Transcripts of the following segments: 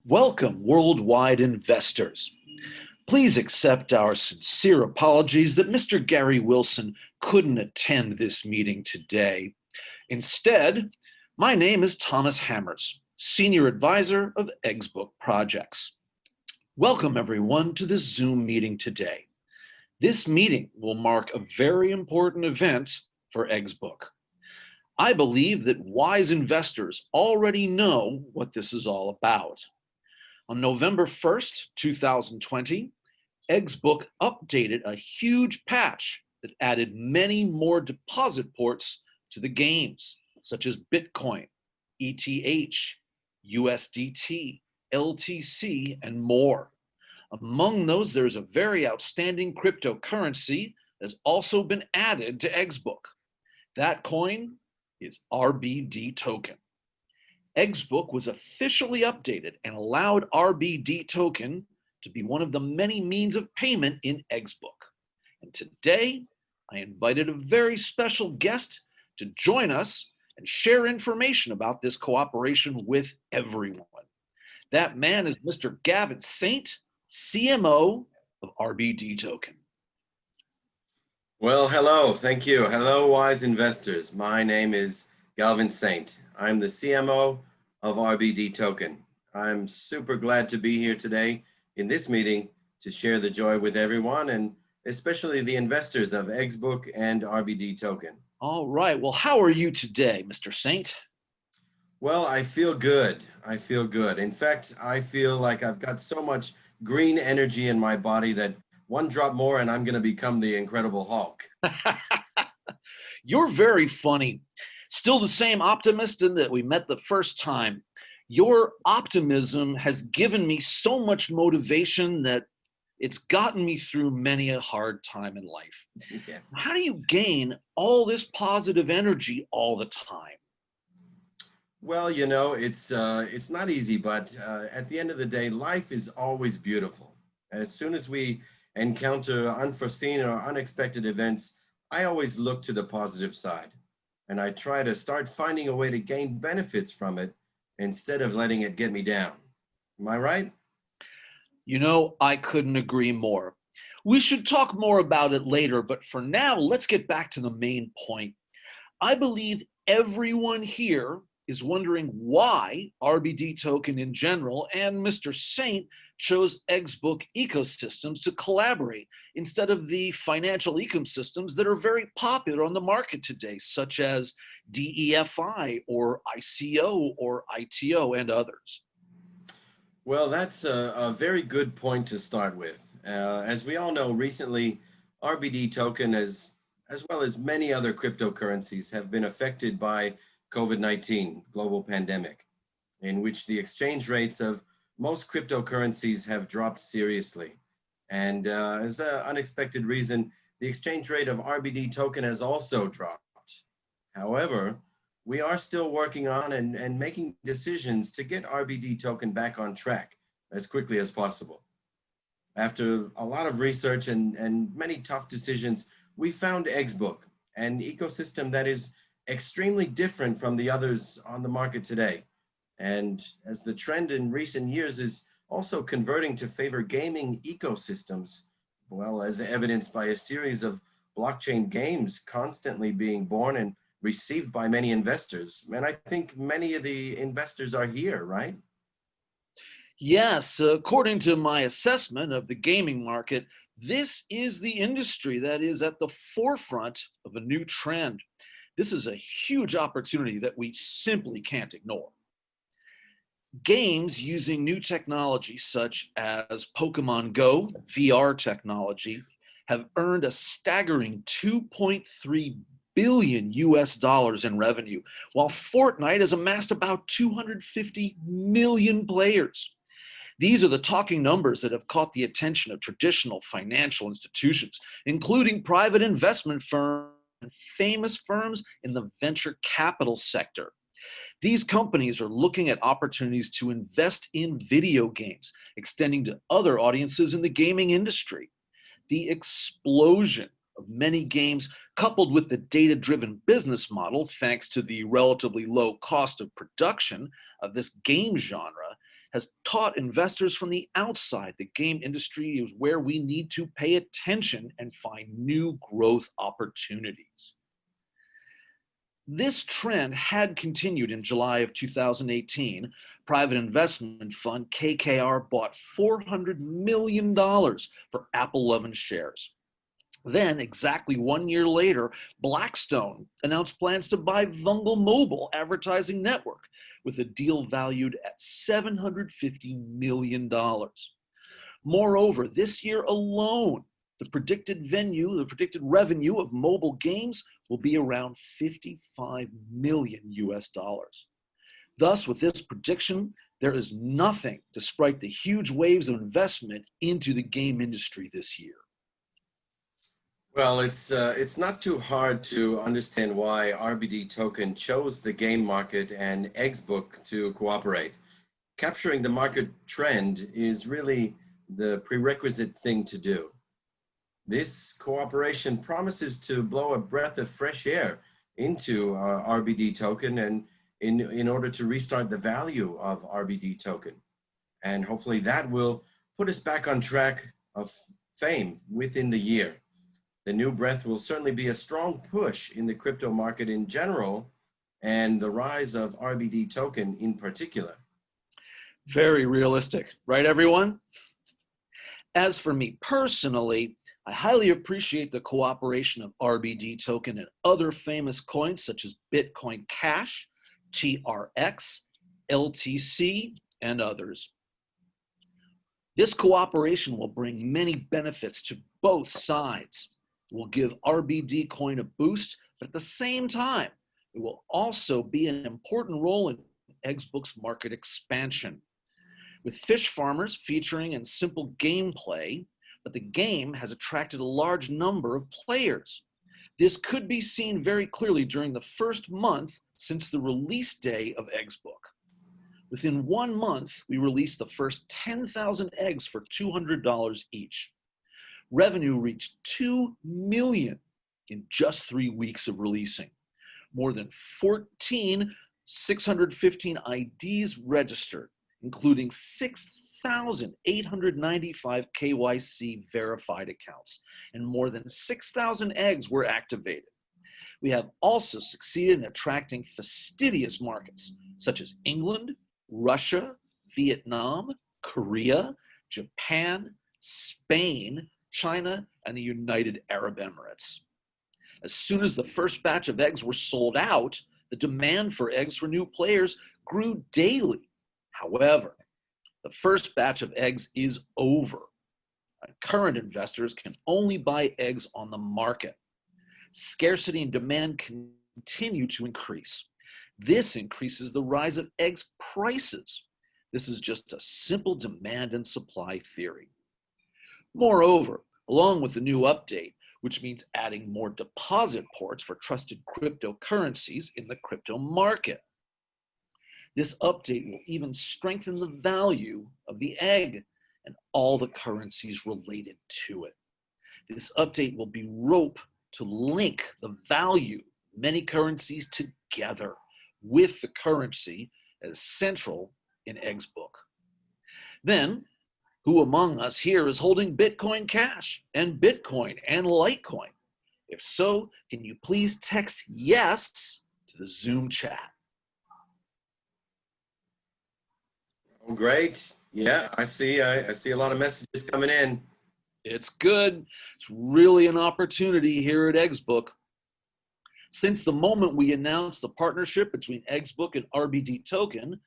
Welcome, worldwide investors. Please accept our sincere apologies that Mr. Gary Wilson couldn't attend this meeting today. Instead, my name is Thomas Hammers, Senior Advisor of Eggsbook Projects. Welcome, everyone, to the Zoom meeting today. This meeting will mark a very important event for Eggsbook. I believe that wise investors already know what this is all about. On November 1st, 2020, Eggsbook updated a huge patch that added many more deposit ports to the games, such as Bitcoin, ETH, USDT, LTC, and more. Among those, there's a very outstanding cryptocurrency that's also been added to Eggsbook. That coin is RBD token. Eggsbook was officially updated and allowed RBD token to be one of the many means of payment in Eggsbook. And today, I invited a very special guest to join us and share information about this cooperation with everyone. That man is Mr. Gavin Saint, CMO of RBD token. Well, hello, thank you. Hello, wise investors. My name is Galvin Saint. I'm the CMO of RBD token. I'm super glad to be here today in this meeting to share the joy with everyone, and especially the investors of Eggsbook and RBD token. All right, well, how are you today, Mr. Saint? Well, I feel good. I feel good. In fact, I feel like I've got so much green energy in my body that one drop more and I'm going to become the Incredible Hulk. You're very funny. Still the same optimist in that we met the first time. Your optimism has given me so much motivation that it's gotten me through many a hard time in life. Yeah. How do you gain all this positive energy all the time? Well, you know, it's not easy, but at the end of the day, life is always beautiful. As soon as we encounter unforeseen or unexpected events, I always look to the positive side. And I try to start finding a way to gain benefits from it instead of letting it get me down. Am I right? You know, I couldn't agree more. We should talk more about it later, but for now, let's get back to the main point. I believe everyone here is wondering why RBD token in general and Mr. Saint chose Eggsbook ecosystems to collaborate instead of the financial ecosystems that are very popular on the market today, such as DEFI or ICO or ITO and others. Well, that's a very good point to start with. As we all know, recently, RBD token, as well as many other cryptocurrencies, have been affected by COVID-19 global pandemic, in which the exchange rates of most cryptocurrencies have dropped seriously. And as an unexpected reason, the exchange rate of RBD token has also dropped. However, we are still working on and making decisions to get RBD token back on track as quickly as possible. After a lot of research and many tough decisions, we found Eggsbook, an ecosystem that is extremely different from the others on the market today. And as the trend in recent years is also converting to favor gaming ecosystems, well, as evidenced by a series of blockchain games constantly being born and received by many investors. And I think many of the investors are here, right? Yes, according to my assessment of the gaming market, this is the industry that is at the forefront of a new trend. This is a huge opportunity that we simply can't ignore. Games using new technology such as Pokemon Go, VR technology, have earned a staggering 2.3 billion US dollars in revenue, while Fortnite has amassed about 250 million players. These are the talking numbers that have caught the attention of traditional financial institutions, including private investment firms and famous firms in the venture capital sector. These companies are looking at opportunities to invest in video games, extending to other audiences in the gaming industry. The explosion of many games, coupled with the data-driven business model, thanks to the relatively low cost of production of this game genre, has taught investors from the outside the game industry is where we need to pay attention and find new growth opportunities. This trend had continued in July of 2018. Private investment fund KKR bought $400 million for Apple 11 shares. Then, exactly 1 year later, Blackstone announced plans to buy Vungle Mobile Advertising Network with a deal valued at $750 million. Moreover, this year alone, the predicted revenue of mobile games will be around 55 million US dollars. Thus, with this prediction, there is nothing to sprite the huge waves of investment into the game industry this year. Well, it's not too hard to understand why RBD Token chose the game market and Eggsbook to cooperate. Capturing the market trend is really the prerequisite thing to do. This cooperation promises to blow a breath of fresh air into RBD Token and in order to restart the value of RBD Token. And hopefully that will put us back on track of fame within the year. The new breath will certainly be a strong push in the crypto market in general and the rise of RBD Token in particular. Very realistic, right, everyone? As for me personally, I highly appreciate the cooperation of RBD Token and other famous coins such as Bitcoin Cash, TRX, LTC, and others. This cooperation will bring many benefits to both sides. It will give RBD coin a boost, but at the same time, it will also be an important role in Eggsbook's market expansion. With fish farmers featuring in simple gameplay, but the game has attracted a large number of players. This could be seen very clearly during the first month since the release day of Eggsbook. Within 1 month, we released the first 10,000 eggs for $200 each. Revenue reached $2 million in just 3 weeks of releasing. More than 615 IDs registered, including 6,895 KYC verified accounts, and more than 6,000 eggs were activated. We have also succeeded in attracting fastidious markets such as England, Russia, Vietnam, Korea, Japan, Spain, China, and the United Arab Emirates. As soon as the first batch of eggs were sold out, the demand for eggs for new players grew daily. However, the first batch of eggs is over. Current investors can only buy eggs on the market. Scarcity and demand continue to increase. This increases the rise of eggs prices. This is just a simple demand and supply theory. Moreover, along with the new update, which means adding more deposit ports for trusted cryptocurrencies in the crypto market, this update will even strengthen the value of the egg and all the currencies related to it. This update will be rope to link the value of many currencies together with the currency as central in Eggsbook. Then, who among us here is holding Bitcoin Cash and Bitcoin and Litecoin? If so, can you please text yes to the Zoom chat? Oh, great. Yeah, I see a lot of messages coming in. It's good. It's really an opportunity here at Eggsbook. Since the moment we announced the partnership between Eggsbook and RBD Token,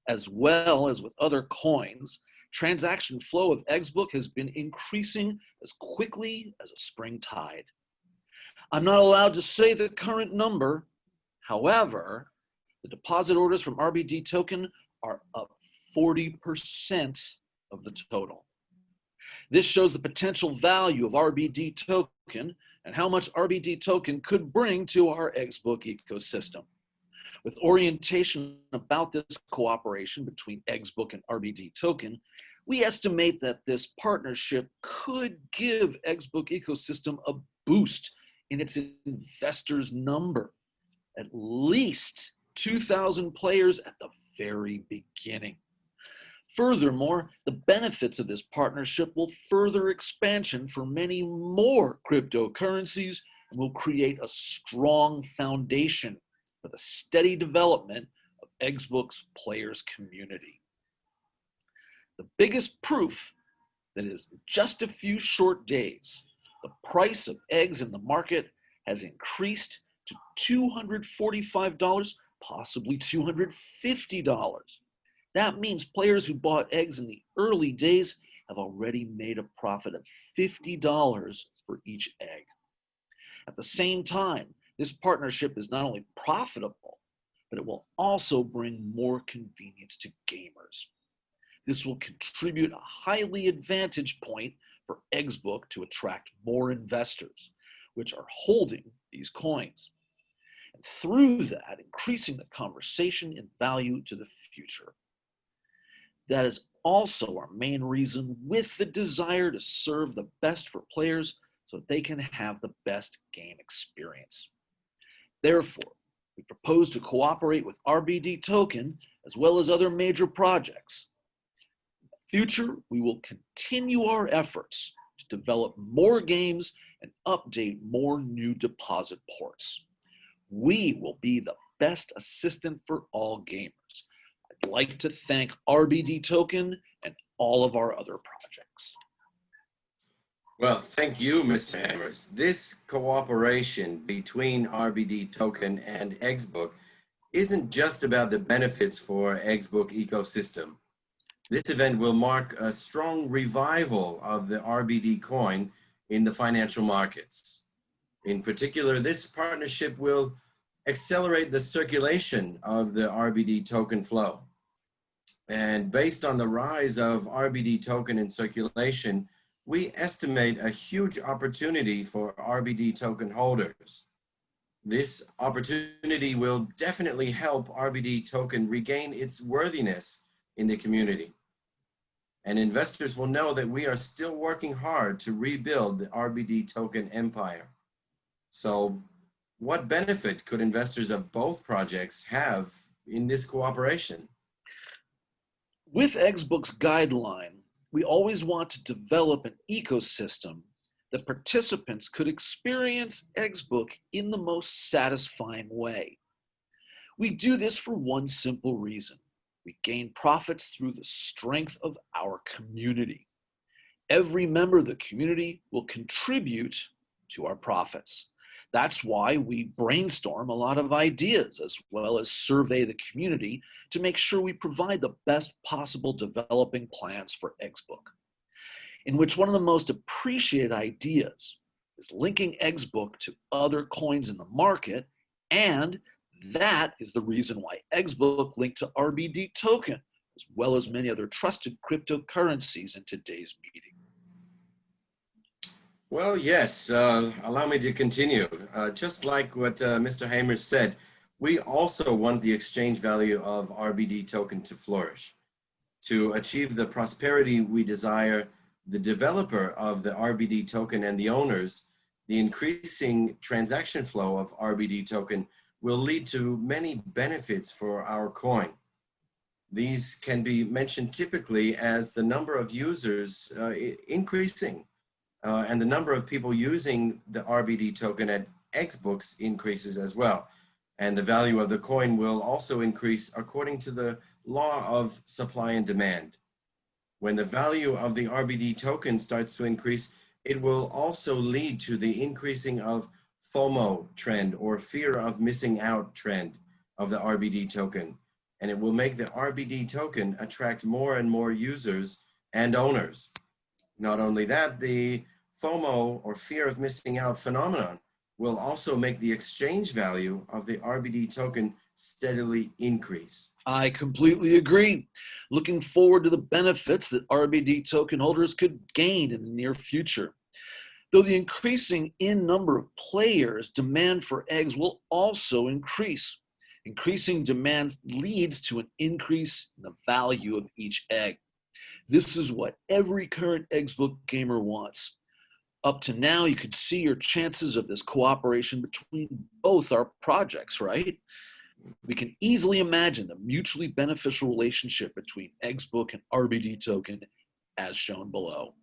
as well as with other coins, transaction flow of Eggsbook has been increasing as quickly as a spring tide. I'm not allowed to say the current number. However, the deposit orders from RBD Token are up 40% of the total. This shows the potential value of RBD Token and how much RBD Token could bring to our Eggsbook ecosystem. With orientation about this cooperation between Eggsbook and RBD Token, we estimate that this partnership could give Eggsbook ecosystem a boost in its investors' number, at least 2,000 players at the very beginning. Furthermore, the benefits of this partnership will further expansion for many more cryptocurrencies and will create a strong foundation for the steady development of Eggsbook's players community. The biggest proof that is just a few short days, the price of eggs in the market has increased to $245, possibly $250. That means players who bought eggs in the early days have already made a profit of $50 for each egg. At the same time, this partnership is not only profitable, but it will also bring more convenience to gamers. This will contribute a highly advantaged point for Eggsbook to attract more investors, which are holding these coins. And through that, increasing the conversation in value to the future. That is also our main reason, with the desire to serve the best for players so that they can have the best game experience. Therefore, we propose to cooperate with RBD Token as well as other major projects. In the future, we will continue our efforts to develop more games and update more new deposit ports. We will be the best assistant for all gamers. I'd like to thank RBD Token and all of our other projects. Well, thank you, Mr. Hammers. This cooperation between RBD Token and Eggsbook isn't just about the benefits for Eggsbook ecosystem. This event will mark a strong revival of the RBD coin in the financial markets. In particular, this partnership will accelerate the circulation of the RBD token flow. And based on the rise of RBD token in circulation, we estimate a huge opportunity for RBD token holders. This opportunity will definitely help RBD token regain its worthiness in the community. And investors will know that we are still working hard to rebuild the RBD token empire. So what benefit could investors of both projects have in this cooperation? With Eggsbook's guideline, we always want to develop an ecosystem that participants could experience Eggsbook in the most satisfying way. We do this for one simple reason. We gain profits through the strength of our community. Every member of the community will contribute to our profits. That's why we brainstorm a lot of ideas as well as survey the community to make sure we provide the best possible developing plans for Eggsbook, in which one of the most appreciated ideas is linking Eggsbook to other coins in the market, and that is the reason why Eggsbook linked to RBD token, as well as many other trusted cryptocurrencies in today's meeting. Well, yes, allow me to continue. Just like what Mr. Hamer said, we also want the exchange value of RBD token to flourish. To achieve the prosperity we desire, the developer of the RBD token and the owners, the increasing transaction flow of RBD token will lead to many benefits for our coin. These can be mentioned typically as the number of users increasing. And the number of people using the RBD token at Eggsbooks increases as well. And the value of the coin will also increase according to the law of supply and demand. When the value of the RBD token starts to increase, it will also lead to the increasing of FOMO trend, or fear of missing out trend, of the RBD token. And it will make the RBD token attract more and more users and owners. Not only that, the FOMO, or fear of missing out phenomenon, will also make the exchange value of the RBD token steadily increase. I completely agree. Looking forward to the benefits that RBD token holders could gain in the near future. Though the increasing in number of players, demand for eggs will also increase. Increasing demand leads to an increase in the value of each egg. This is what every current Eggsbook gamer wants. Up to now, you could see your chances of this cooperation between both our projects, right? We can easily imagine the mutually beneficial relationship between Eggsbook and RBD token as shown below.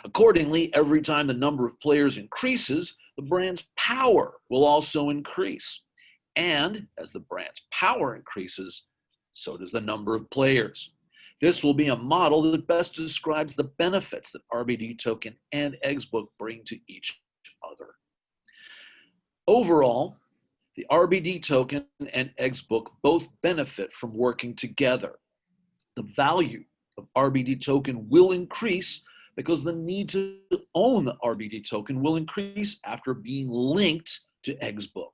Accordingly, every time the number of players increases, the brand's power will also increase. And as the brand's power increases, so does the number of players. This will be a model that best describes the benefits that RBD token and Eggsbook bring to each other. Overall, the RBD token and Eggsbook both benefit from working together. The value of RBD token will increase because the need to own the RBD token will increase after being linked to Eggsbook.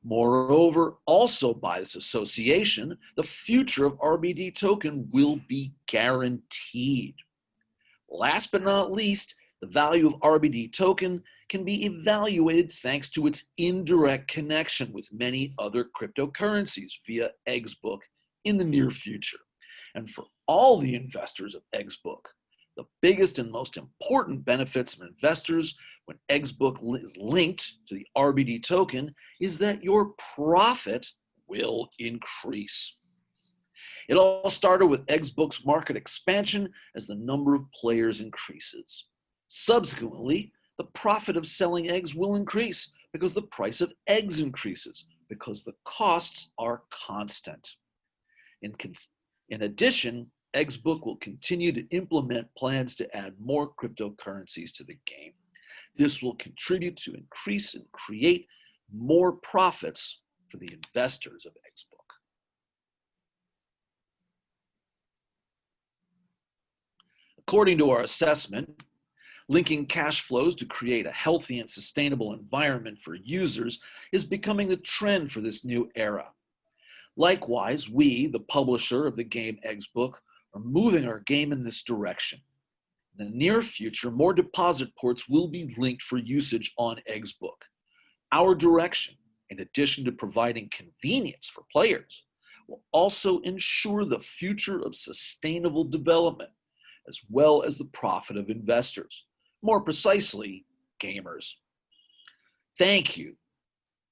Moreover, also by this association, the future of RBD token will be guaranteed. Last but not least, the value of RBD token can be evaluated thanks to its indirect connection with many other cryptocurrencies via Eggsbook in the near future. And for all the investors of Eggsbook, the biggest and most important benefits of investors when Eggsbook is linked to the RBD token is that your profit will increase. It all started with Eggsbook's market expansion as the number of players increases. Subsequently, the profit of selling eggs will increase because the price of eggs increases because the costs are constant. In addition, Eggsbook will continue to implement plans to add more cryptocurrencies to the game. This will contribute to increase and create more profits for the investors of Eggsbook. According to our assessment, linking cash flows to create a healthy and sustainable environment for users is becoming the trend for this new era. Likewise, we, the publisher of the game Eggsbook, are moving our game in this direction. In the near future, more deposit ports will be linked for usage on Eggsbook. Our direction, in addition to providing convenience for players, will also ensure the future of sustainable development, as well as the profit of investors, more precisely, gamers. Thank you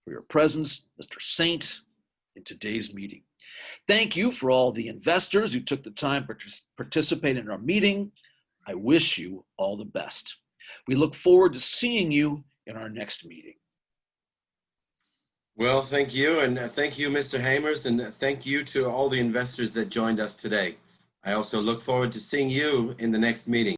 for your presence, Mr. Saint, in today's meeting. Thank you for all the investors who took the time to participate in our meeting. I wish you all the best. We look forward to seeing you in our next meeting. Well, thank you, and thank you, Mr. Hamers, and thank you to all the investors that joined us today. I also look forward to seeing you in the next meeting.